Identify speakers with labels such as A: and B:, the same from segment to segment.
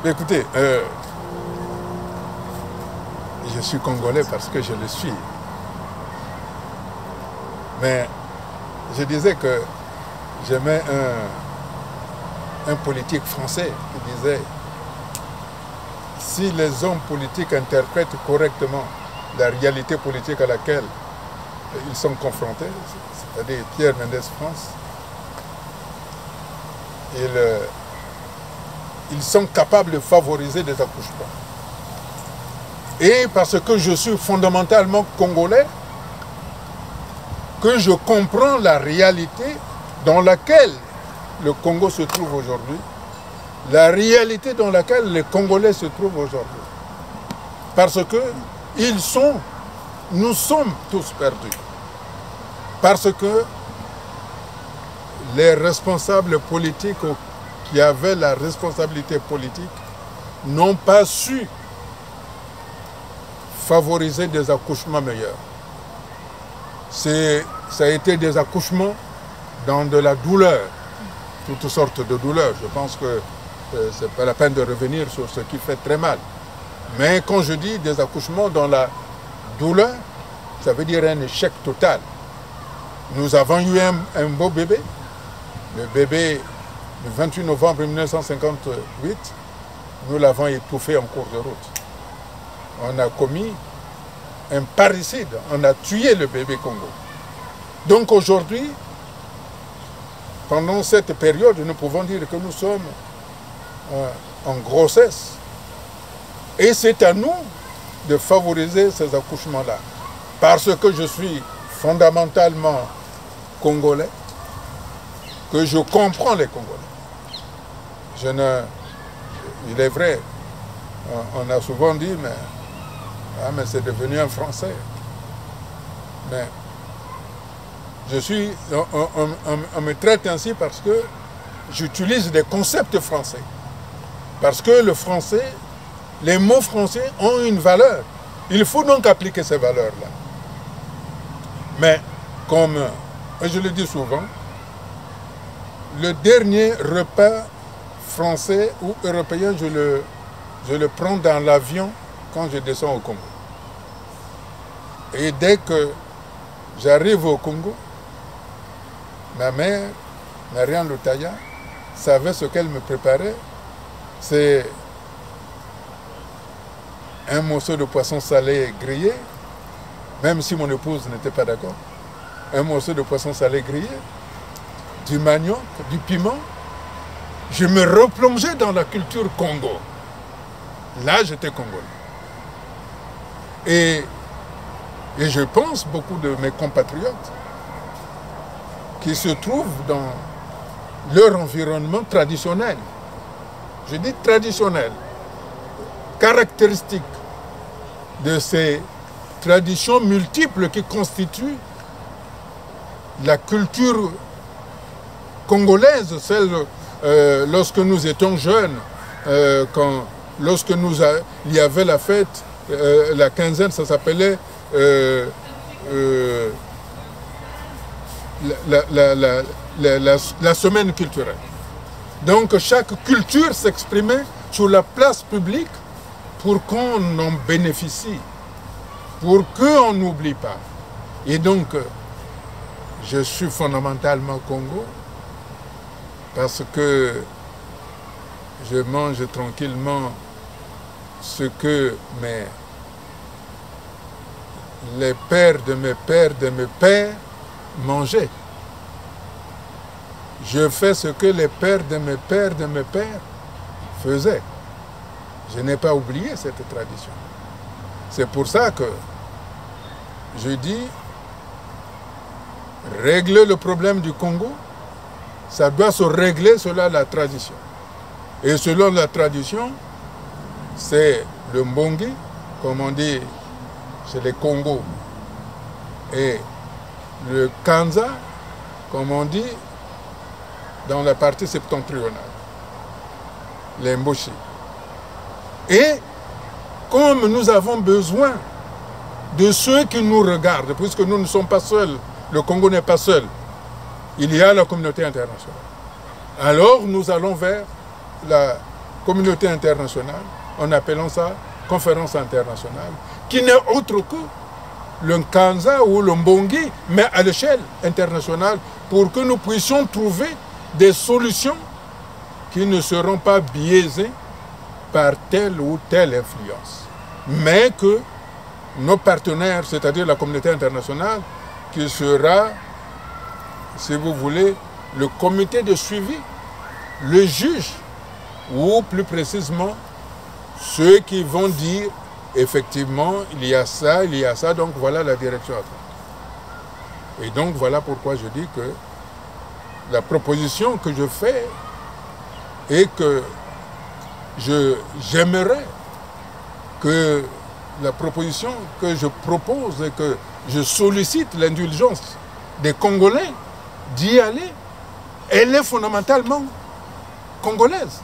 A: Écoutez, je suis congolais parce que je le suis. Mais je disais que j'aimais un politique français qui disait si les hommes politiques interprètent correctement la réalité politique à laquelle ils sont confrontés, c'est-à-dire Pierre Mendès France, ils sont capables de favoriser des accouchements. Et parce que je suis fondamentalement congolais, que je comprends la réalité dans laquelle le Congo se trouve aujourd'hui, la réalité dans laquelle les Congolais se trouvent aujourd'hui. Parce que nous sommes tous perdus. Parce que les responsables politiques qui avaient la responsabilité politique n'ont pas su favoriser des accouchements meilleurs. Ça a été des accouchements dans de la douleur, toutes sortes de douleurs. Je pense que ce n'est pas la peine de revenir sur ce qui fait très mal. Mais quand je dis des accouchements dans la douleur, ça veut dire un échec total. Nous avons eu un beau bébé. Le bébé, le 28 novembre 1958, nous l'avons étouffé en cours de route. On a commis un parricide, on a tué le bébé Congo. Donc aujourd'hui, pendant cette période, nous pouvons dire que nous sommes en grossesse. Et c'est à nous de favoriser ces accouchements-là. Parce que je suis fondamentalement congolais, que je comprends les Congolais. Il est vrai, on a souvent dit, mais c'est devenu un Français. Mais on me traite ainsi parce que j'utilise des concepts français. Parce que le français, les mots français ont une valeur. Il faut donc appliquer ces valeurs-là. Mais, comme je le dis souvent, le dernier repas français ou européen, je le prends dans l'avion quand je descends au Congo. Et dès que j'arrive au Congo, ma mère, Marianne Lutaya, savait ce qu'elle me préparait. C'est un morceau de poisson salé grillé, même si mon épouse n'était pas d'accord. Un morceau de poisson salé grillé, du manioc, du piment. Je me replongeais dans la culture Congo. Là, j'étais congolais. Et je pense beaucoup de mes compatriotes qui se trouvent dans leur environnement traditionnel. Je dis traditionnel, caractéristique de ces traditions multiples qui constituent la culture congolaise, celle lorsque nous étions jeunes, lorsque il y avait la fête, la quinzaine, ça s'appelait la semaine culturelle. Donc chaque culture s'exprimait sur la place publique pour qu'on en bénéficie, pour qu'on n'oublie pas. Et donc, je suis fondamentalement Congo parce que je mange tranquillement ce que les pères de mes pères mangeaient. Je fais ce que les pères de mes pères faisaient. Je n'ai pas oublié cette tradition. C'est pour ça que je dis, régler le problème du Congo, ça doit se régler selon la tradition. Et selon la tradition, c'est le mbongi, comme on dit chez les Congos, et le kanza, comme on dit dans la partie septentrionale, les mboshi. Et comme nous avons besoin de ceux qui nous regardent, puisque nous ne sommes pas seuls, le Congo n'est pas seul, il y a la communauté internationale. Alors nous allons vers la communauté internationale, en appelant ça conférence internationale, qui n'est autre que le Kanza ou le Mbongi, mais à l'échelle internationale, pour que nous puissions trouver des solutions qui ne seront pas biaisées par telle ou telle influence, mais que nos partenaires, c'est-à-dire la communauté internationale, qui sera, si vous voulez, le comité de suivi, le juge, ou plus précisément, ceux qui vont dire, effectivement, il y a ça, donc voilà la direction à prendre. Et donc voilà pourquoi je dis que la proposition que je fais et que j'aimerais que la proposition que je propose et que je sollicite l'indulgence des Congolais d'y aller, elle est fondamentalement congolaise,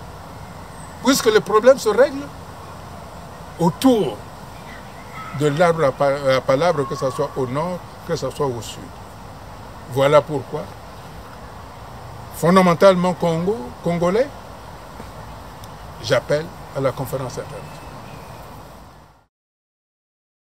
A: puisque le problème se règle autour de l'arbre à palabre, que ce soit au nord, que ce soit au sud. Voilà pourquoi, fondamentalement congolais, j'appelle à la conférence internationale.